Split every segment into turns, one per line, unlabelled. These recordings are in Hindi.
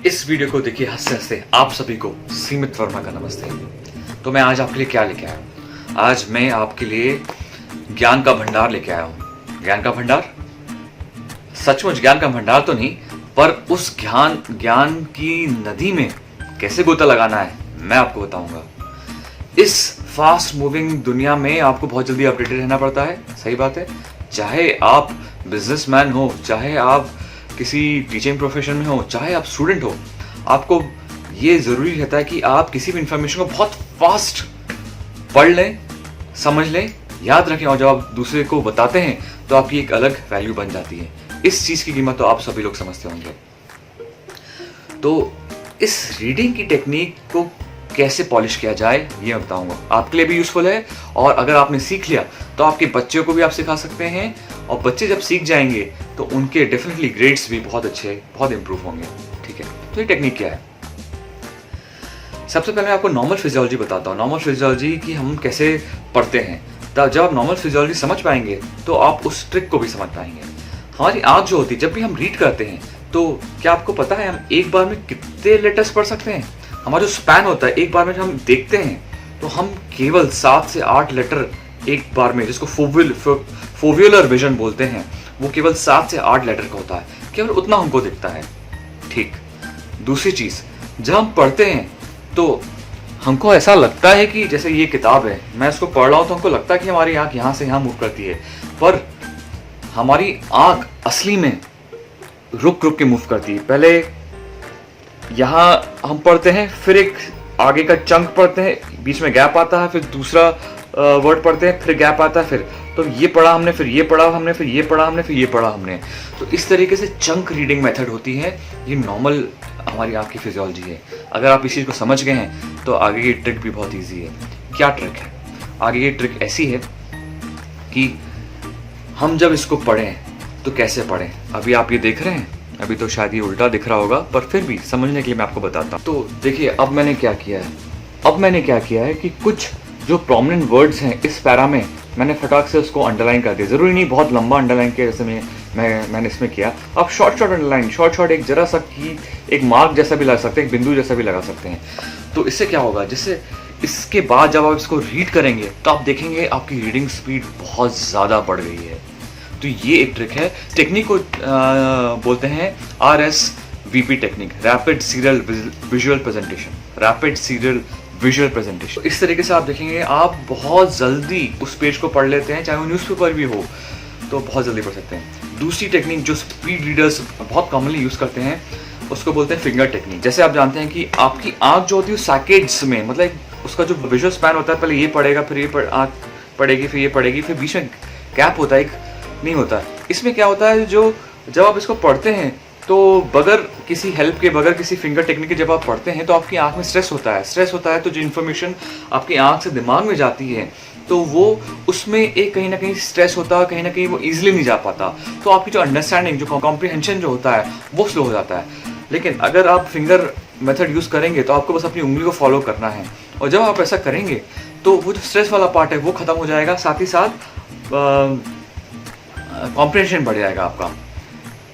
इस वीडियो को देखिए हंसते हंसते आप सभी को सीमित वर्मा का नमस्ते। तो मैं आज आपके लिए क्या लेके आया हूँ? आज मैं आपके लिए ज्ञान का भंडार लेके आया हूँ। ज्ञान का भंडार, सचमुच ज्ञान का भंडार तो नहीं, पर उस ज्ञान की नदी में कैसे गोता लगाना है मैं आपको बताऊंगा। इस फास्ट मूविंग दुनिया में आपको बहुत जल्दी अपडेटेड रहना पड़ता है, सही बात है। चाहे आप बिजनेसमैन हो, चाहे आप किसी टीचिंग प्रोफेशन में हो, चाहे आप स्टूडेंट हो, आपको ये ज़रूरी रहता है कि आप किसी भी इंफॉर्मेशन को बहुत फास्ट पढ़ लें, समझ लें, याद रखें, और जब आप दूसरे को बताते हैं तो आपकी एक अलग वैल्यू बन जाती है। इस चीज़ की कीमत तो आप सभी लोग समझते होंगे। तो इस रीडिंग की टेक्निक को कैसे पॉलिश किया जाए ये मैं बताऊंगा। आपके लिए भी यूज़फुल है, और अगर आपने सीख लिया तो आपके बच्चों को भी आप सिखा सकते हैं, और बच्चे जब सीख जाएंगे तो उनके डेफिनेटली ग्रेड्स भी बहुत अच्छे, बहुत इंप्रूव होंगे। ठीक है, तो ये टेक्निक क्या है? सबसे पहले मैं आपको नॉर्मल फिजियोलॉजी बताता हूँ। नॉर्मल फिजियोलॉजी की हम कैसे पढ़ते हैं। तब जब आप नॉर्मल फिजियोलॉजी समझ पाएंगे तो आप उस ट्रिक को भी समझ पाएंगे। हमारी आँख जो होती है, जब भी हम रीड करते हैं तो क्या आपको पता है हम एक बार में कितने लेटर्स पढ़ सकते हैं? हमारा जो स्पैन होता है, एक बार में हम देखते हैं तो हम केवल 7 से 8 लेटर एक बार में, जिसको फोवियुलर विजन बोलते हैं, वो केवल 7 से 8 लेटर का होता है, केवल उतना हमको दिखता है। ठीक। दूसरी चीज़, जब हम पढ़ते हैं तो हमको ऐसा लगता है कि जैसे ये किताब है, मैं इसको पढ़ रहा हूँ तो हमको लगता है कि हमारी आँख यहाँ से यहाँ मूव करती है, पर हमारी आँख असली में रुक रुक के मूव करती है। पहले यहाँ हम पढ़ते हैं, फिर एक आगे का चंक पढ़ते हैं, बीच में गैप आता है, फिर दूसरा वर्ड पढ़ते हैं, फिर गैप आता है, फिर तो ये पढ़ा हमने, फिर ये पढ़ा हमने, फिर ये पढ़ा हमने, फिर ये पढ़ा हमने। तो इस तरीके से चंक रीडिंग मेथड होती है। ये नॉर्मल हमारी आँख की फिजियोलॉजी है। अगर आप इस चीज़ को समझ गए हैं तो आगे की ट्रिक भी बहुत ईजी है। क्या ट्रिक है? आगे की ट्रिक ऐसी है कि हम जब इसको पढ़ें तो कैसे पढ़ें। अभी आप ये देख रहे हैं, अभी तो शायद ये उल्टा दिख रहा होगा, पर फिर भी समझने के लिए मैं आपको बताता हूँ। तो देखिए, अब मैंने क्या किया है कि कुछ जो प्रोमिनेंट वर्ड्स हैं इस पैरा में, मैंने फटाक से उसको अंडरलाइन कर दिया। ज़रूरी नहीं बहुत लंबा अंडरलाइन किया जैसे मैंने इसमें किया। आप शॉर्ट अंडरलाइन, शॉर्ट एक जरा सा की एक मार्क जैसा भी लगा सकते हैं, एक बिंदु जैसा भी लगा सकते हैं। तो इससे क्या होगा, जिससे इसके बाद जब आप इसको रीड करेंगे तो आप देखेंगे आपकी रीडिंग स्पीड बहुत ज़्यादा बढ़ गई है। तो ये एक ट्रिक है। टेक्निक को बोलते हैं RSVP technique, rapid serial visual presentation. इस तरीके से आप देखेंगे आप बहुत जल्दी उस पेज को पढ़ लेते हैं, चाहे वो न्यूज़पेपर भी हो तो बहुत जल्दी पढ़ सकते हैं। दूसरी टेक्निक जो स्पीड रीडर्स बहुत कॉमनली यूज़ करते हैं, उसको बोलते हैं फिंगर टेक्निक। जैसे आप जानते हैं कि आपकी आँख जो होती है सैकेड्स में, मतलब उसका जो विजुअल स्पैन होता है, पहले ये पढ़ेगा, फिर ये आँख पढ़ेगी, फिर ये पढ़ेगी, फिर बीच में गैप होता है, नहीं होता है। इसमें क्या होता है, जो जब आप इसको पढ़ते हैं तो बगैर किसी हेल्प के, बगैर किसी फिंगर टेक्निक के जब आप पढ़ते हैं तो आपकी आंख में स्ट्रेस होता है। तो जो इन्फॉर्मेशन आपकी आंख से दिमाग में जाती है तो वो उसमें एक कहीं ना कहीं स्ट्रेस होता है, कहीं ना कहीं वो ईजिली नहीं जा पाता। तो आपकी जो अंडरस्टैंडिंग, जो कॉम्प्रिहेंशन जो होता है वो स्लो हो जाता है। लेकिन अगर आप फिंगर मेथड यूज़ करेंगे तो आपको बस अपनी उंगली को फॉलो करना है, और जब आप ऐसा करेंगे तो वो जो स्ट्रेस वाला पार्ट है वो ख़त्म हो जाएगा, साथ ही साथ कॉम्प्रिहेंशन बढ़ जाएगा आपका।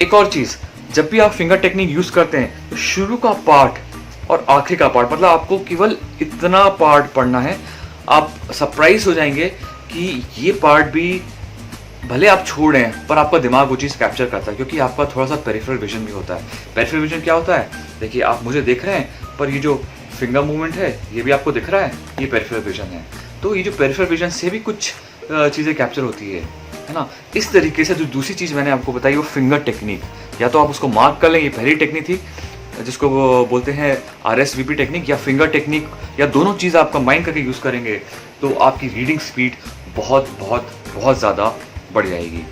एक और चीज़, जब भी आप फिंगर टेक्निक यूज़ करते हैं तो शुरू का पार्ट और आखिरी का पार्ट, मतलब आपको केवल इतना पार्ट पढ़ना है। आप सरप्राइज हो जाएंगे कि ये पार्ट भी भले आप छोड़ें पर आपका दिमाग वो चीज़ कैप्चर करता है, क्योंकि आपका थोड़ा सा पेरिफेरल विजन भी होता है। पेरिफेरल विजन क्या होता है? देखिए, आप मुझे देख रहे हैं पर ये जो फिंगर मूवमेंट है ये भी आपको दिख रहा है, ये पेरिफेरल विजन है। तो ये जो पेरिफेरल विजन से भी कुछ चीज़ें कैप्चर होती है ना। इस तरीके से जो दूसरी चीज़ मैंने आपको बताई वो फिंगर टेक्निक, या तो आप उसको मार्क कर लें, ये पहली टेक्निक थी जिसको वो बोलते हैं RSVP टेक्निक, या फिंगर टेक्निक, या दोनों चीज़ आप कंबाइन करके यूज़ करेंगे तो आपकी रीडिंग स्पीड बहुत बहुत बहुत ज़्यादा बढ़ जाएगी।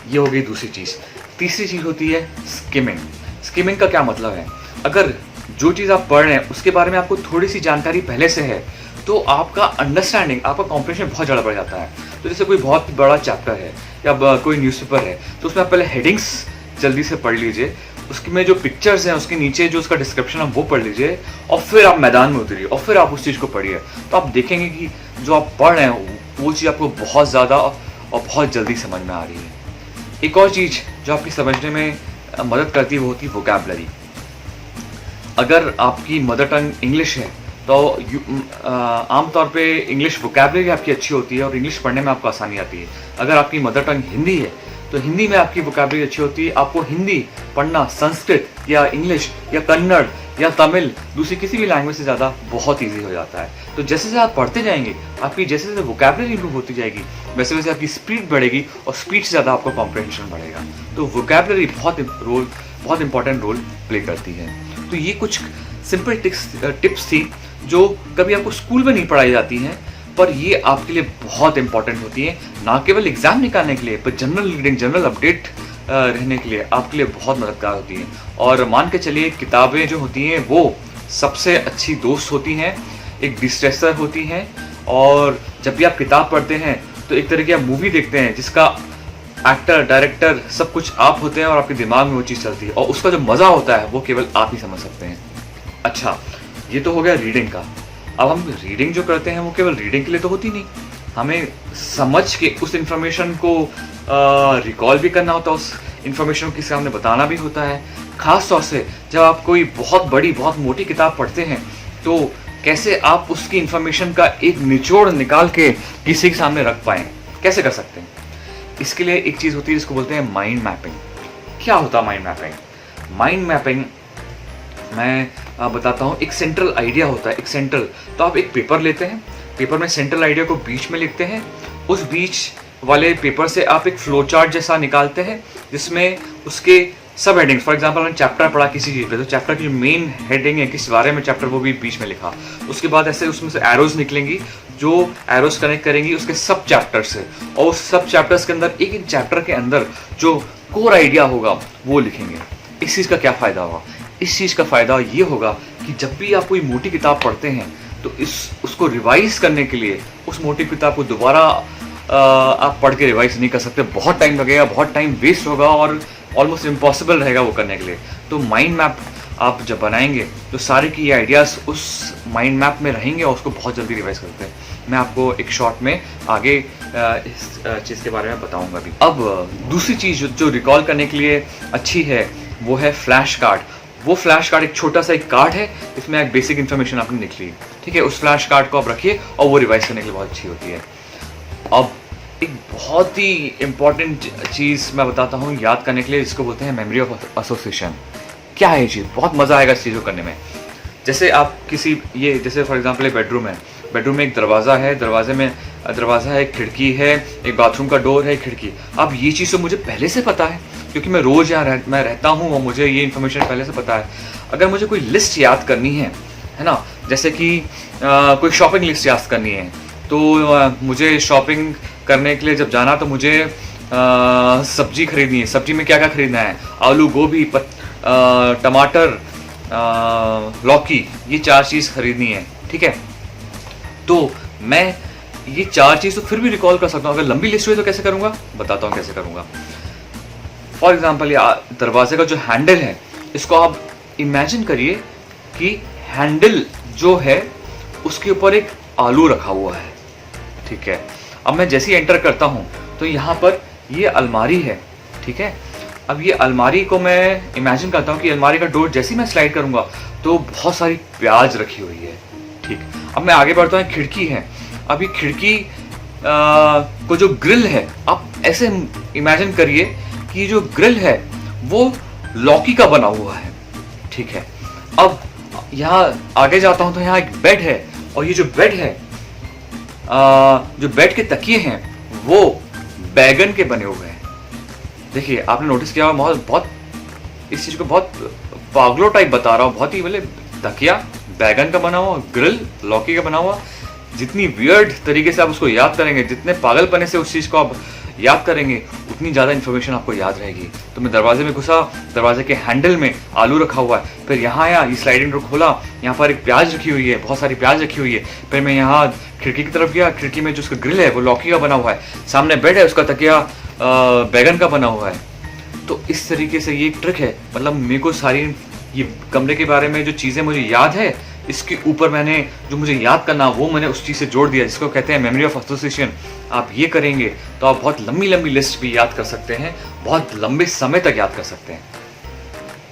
ये हो गई दूसरी चीज़। तीसरी चीज़ होती है स्किमिंग। स्किमिंग का क्या मतलब है? अगर जो चीज़ आप पढ़ रहे हैं उसके बारे में आपको थोड़ी सी जानकारी पहले से है तो आपका अंडरस्टैंडिंग, आपका कॉम्प्रिहेंशन बहुत ज़्यादा बढ़ जाता है। तो जैसे कोई बहुत बड़ा चैप्टर है या कोई न्यूज़पेपर है तो उसमें आप पहले हेडिंग्स जल्दी से पढ़ लीजिए, उसके में जो पिक्चर्स हैं उसके नीचे जो उसका डिस्क्रिप्शन है वो पढ़ लीजिए, और फिर आप मैदान में उतरिए और फिर आप उस चीज़ को पढ़िए। तो आप देखेंगे कि जो आप पढ़ रहे हैं वो चीज़ आपको बहुत ज़्यादा और बहुत जल्दी समझ में आ रही है। एक और चीज़ जो आपकी समझने में मदद करती है वो होती है वोकैबुलरी। अगर आपकी मदर टंग इंग्लिश है तो आमतौर पे इंग्लिश वोकैबुलरी आपकी अच्छी होती है और इंग्लिश पढ़ने में आपको आसानी आती है। अगर आपकी मदर टंग हिंदी है तो हिंदी में आपकी वोकैबुलरी अच्छी होती है, आपको हिंदी पढ़ना संस्कृत या इंग्लिश या कन्नड़ या तमिल दूसरी किसी भी लैंग्वेज से ज़्यादा बहुत ईजी हो जाता है। तो जैसे जैसे आप पढ़ते जाएंगे, आपकी जैसे जैसे वोकैबुलरी इंप्रूव होती जाएगी, वैसे वैसे आपकी स्पीड बढ़ेगी और स्पीड से ज़्यादा आपका कॉम्प्रहेंशन बढ़ेगा। तो वोकैबुलरी बहुत इंपॉर्टेंट रोल प्ले करती है। तो ये कुछ सिंपल टिप्स थी जो कभी आपको स्कूल में नहीं पढ़ाई जाती हैं, पर ये आपके लिए बहुत इंपॉर्टेंट होती है, ना केवल एग्जाम निकालने के लिए पर जनरल रीडिंग, जनरल अपडेट रहने के लिए आपके लिए बहुत मददगार होती है। और मान के चलिए किताबें जो होती हैं वो सबसे अच्छी दोस्त होती हैं, एक डिस्ट्रेसर होती हैं। और जब भी आप किताब पढ़ते हैं तो एक तरह की आप मूवी देखते हैं जिसका एक्टर, डायरेक्टर सब कुछ आप होते हैं और आपके दिमाग में वो चीज़ चलती है और उसका जो मज़ा होता है वो केवल आप ही समझ सकते हैं। अच्छा, ये तो हो गया रीडिंग का। अब हम रीडिंग जो करते हैं वो केवल रीडिंग के लिए तो होती नहीं, हमें समझ के उस इंफॉर्मेशन को रिकॉल भी करना होता है, उस इंफॉर्मेशन को किसी सामने बताना भी होता है। खास तौर से जब आप कोई बहुत बड़ी, बहुत मोटी किताब पढ़ते हैं तो कैसे आप उसकी इंफॉर्मेशन का एक निचोड़ निकाल के किसी के सामने रख पाएँ, कैसे कर सकते हैं? इसके लिए एक चीज़ होती है जिसको बोलते हैं माइंड मैपिंग। क्या होता है माइंड मैपिंग? माइंड मैपिंग मैं बताता हूँ। एक सेंट्रल आइडिया होता है, एक सेंट्रल, तो आप एक पेपर लेते हैं, पेपर में सेंट्रल आइडिया को बीच में लिखते हैं, उस बीच वाले पेपर से आप एक फ्लो चार्ट जैसा निकालते हैं जिसमें उसके सब हेडिंग्स, फॉर एग्जांपल हमने चैप्टर पढ़ा किसी चीज़ पे तो चैप्टर की जो मेन हेडिंग है, किस बारे में चैप्टर, वो भी बीच में लिखा। उसके बाद ऐसे उसमें से एरोज निकलेंगी जो एरोज कनेक्ट करेंगी उसके सब चैप्टर से, और उस सब चैप्टर्स के अंदर एक एक चैप्टर के अंदर जो कोर आइडिया होगा वो लिखेंगे। इस चीज़ का क्या फ़ायदा होगा? इस चीज़ का फ़ायदा ये होगा कि जब भी आप कोई मोटी किताब पढ़ते हैं तो उसको रिवाइज करने के लिए उस मोटी किताब को दोबारा आप पढ़ के रिवाइज नहीं कर सकते, बहुत टाइम लगेगा, बहुत टाइम वेस्ट होगा और ऑलमोस्ट इम्पॉसिबल रहेगा वो करने के लिए। तो माइंड मैप आप जब बनाएंगे तो सारे की ये आइडियाज़ उस माइंड मैप में रहेंगे और उसको बहुत जल्दी रिवाइज करते हैं। मैं आपको एक शॉर्ट में आगे इस चीज़ के बारे में बताऊंगा भी। अब दूसरी चीज़ जो रिकॉल करने के लिए अच्छी है वो है फ्लैश कार्ड। वो फ्लैश कार्ड एक छोटा सा एक कार्ड है, इसमें एक बेसिक इन्फॉर्मेशन आपने लिख ली, ठीक है। उस फ्लैश कार्ड को आप रखिए और वो रिवाइज करने के लिए बहुत अच्छी होती है। अब एक बहुत ही इम्पॉर्टेंट चीज़ मैं बताता हूँ याद करने के लिए, जिसको बोलते हैं मेमोरी ऑफ एसोसिएशन। क्या है ये चीज़? बहुत मज़ा आएगा इस चीज़ को करने में। जैसे आप जैसे फॉर एग्जांपल एक बेडरूम है, बेडरूम में एक दरवाज़ा है, दरवाज़ा है, एक खिड़की है, एक बाथरूम का डोर है, खिड़की। अब ये चीज़ तो मुझे पहले से पता है क्योंकि मैं रोज़ यहाँ मैं रहता हूँ और मुझे ये इन्फॉर्मेशन पहले से पता है। अगर मुझे कोई लिस्ट याद करनी है ना, जैसे कि कोई शॉपिंग लिस्ट याद करनी है तो मुझे शॉपिंग करने के लिए जब जाना तो मुझे सब्जी खरीदनी है। सब्जी में क्या क्या खरीदना है? आलू, गोभी, टमाटर, लौकी, ये 4 चीज़ खरीदनी है, ठीक है। तो मैं ये 4 चीज़ तो फिर भी रिकॉल कर सकता हूँ। अगर लंबी लिस्ट हुई तो कैसे करूँगा? बताता हूँ कैसे करूँगा। फॉर एग्जाम्पल दरवाजे का जो हैंडल है, इसको आप इमेजिन करिए कि हैंडल जो है उसके ऊपर एक आलू रखा हुआ है, ठीक है। अब मैं जैसे ही एंटर करता हूँ तो यहाँ पर ये अलमारी है, ठीक है। अब ये अलमारी को मैं इमेजिन करता हूँ कि अलमारी का डोर जैसे ही मैं स्लाइड करूँगा तो बहुत सारी प्याज रखी हुई है, ठीक। अब मैं आगे बढ़ता हूँ, खिड़की है। अब ये खिड़की को जो ग्रिल है, आप ऐसे इमेजिन करिए कि जो ग्रिल है वो लौकी का बना हुआ है, ठीक है। अब यहाँ आगे जाता हूँ तो यहाँ एक बेड है और ये जो बेड है, जो बेड के तकिए हैं वो बैगन के बने हुए हैं। देखिए, आपने नोटिस किया बहुत इस चीज़ को बहुत पागलो टाइप बता रहा हूँ, बहुत ही मतलब तकिया बैगन का बना हुआ, ग्रिल लौकी का बना हुआ। जितनी वियर्ड तरीके से आप उसको याद करेंगे, जितने पागलपने से उस चीज़ को आप याद करेंगे, उतनी ज़्यादा इन्फॉर्मेशन आपको याद रहेगी। तो मैं दरवाजे में घुसा, दरवाजे के हैंडल में आलू रखा हुआ है, फिर यहाँ आया, ये स्लाइडिंग डोर खोला, यहाँ पर एक प्याज रखी हुई है, बहुत सारी प्याज रखी हुई है। फिर मैं यहाँ खिड़की की तरफ गया, खिड़की में जो उसका ग्रिल है वो लौकी का बना हुआ है, सामने बेड है, उसका तकिया बैगन का बना हुआ है। तो इस तरीके से ये एक ट्रिक है, मतलब मेरे को सारी ये कमरे के बारे में जो चीज़ें मुझे याद है, इसके ऊपर मैंने जो मुझे याद करना वो मैंने उस चीज़ से जोड़ दिया, जिसको कहते हैं मेमोरी ऑफ एसोसिएशन। आप ये करेंगे तो आप बहुत लंबी लंबी लिस्ट भी याद कर सकते हैं, बहुत लंबे समय तक याद कर सकते हैं।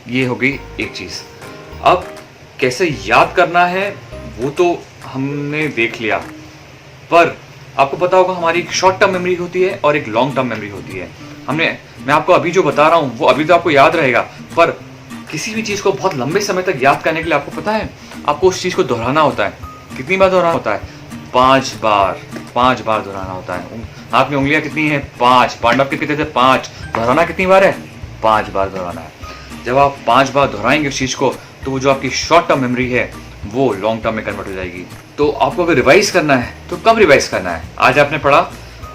ये हो गई एक चीज़। अब कैसे याद करना है वो तो हमने देख लिया, पर आपको पता होगा हमारी एक शॉर्ट टर्म मेमोरी होती है और एक लॉन्ग टर्म मेमोरी होती है। मैं आपको अभी जो बता रहा हूँ वो अभी तो आपको याद रहेगा, पर किसी भी चीज़ को बहुत लंबे समय तक याद करने के लिए आपको पता है आपको उस चीज़ को दोहराना होता है। कितनी बार दोहराना होता है? 5 बार। 5 बार दोहराना होता है। हाथ में उंगलियां कितनी है? 5। पांडव कितने थे? 5। दोहराना कितनी बार है? 5 बार दोहराना है। जब आप 5 बार दोहराएंगे उस चीज़ को तो वो जो आपकी शॉर्ट टर्म मेमोरी है वो लॉन्ग टर्म में कन्वर्ट हो जाएगी। तो आपको अगर रिवाइज करना है तो कब रिवाइज करना है? आज आपने पढ़ा,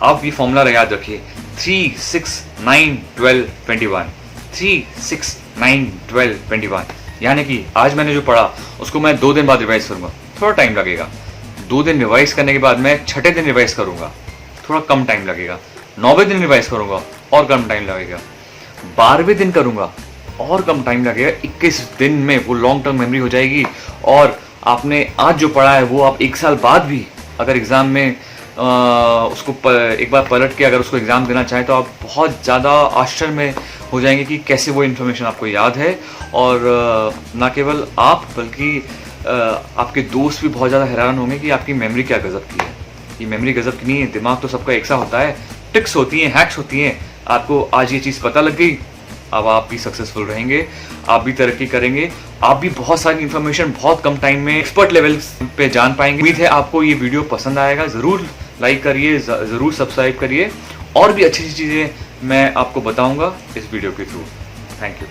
आप ये फॉर्मूला याद रखिए, 3, 6, 9, 12, 21। 3, 6, 9, 12, 21। यानी कि आज मैंने जो पढ़ा उसको मैं 2 दिन बाद रिवाइज करूंगा, थोड़ा टाइम लगेगा। 2 दिन रिवाइज करने के बाद मैं 6ठे दिन रिवाइज करूंगा, थोड़ा कम टाइम लगेगा। 9वें दिन रिवाइज करूंगा और कम टाइम लगेगा। 12वें दिन करूंगा और कम टाइम लगेगा। 21 दिन में वो लॉन्ग टर्म मेमोरी हो जाएगी और आपने आज जो पढ़ा है वो आप 1 साल बाद भी अगर एग्ज़ाम में उसको एक बार पलट के अगर उसको एग्ज़ाम देना चाहें तो आप बहुत ज़्यादा आश्चर्य में हो जाएंगे कि कैसे वो इन्फॉर्मेशन आपको याद है। और ना केवल आप बल्कि आपके दोस्त भी बहुत ज़्यादा हैरान होंगे कि आपकी मेमोरी क्या गज़ब की है। ये मेमोरी गज़ब की नहीं है, दिमाग तो सबका एक सा होता है, ट्रिक्स होती हैं, हैक्स होती हैं। आपको आज ये चीज़ पता लग गई, अब आप भी सक्सेसफुल रहेंगे, आप भी तरक्की करेंगे, आप भी बहुत सारी इन्फॉर्मेशन बहुत कम टाइम में एक्सपर्ट लेवल पे जान पाएंगे। उम्मीद है आपको ये वीडियो पसंद आएगा। ज़रूर लाइक करिए, ज़रूर सब्सक्राइब करिए, और भी अच्छी चीज़ें मैं आपको बताऊंगा इस वीडियो के थ्रू। Thank you.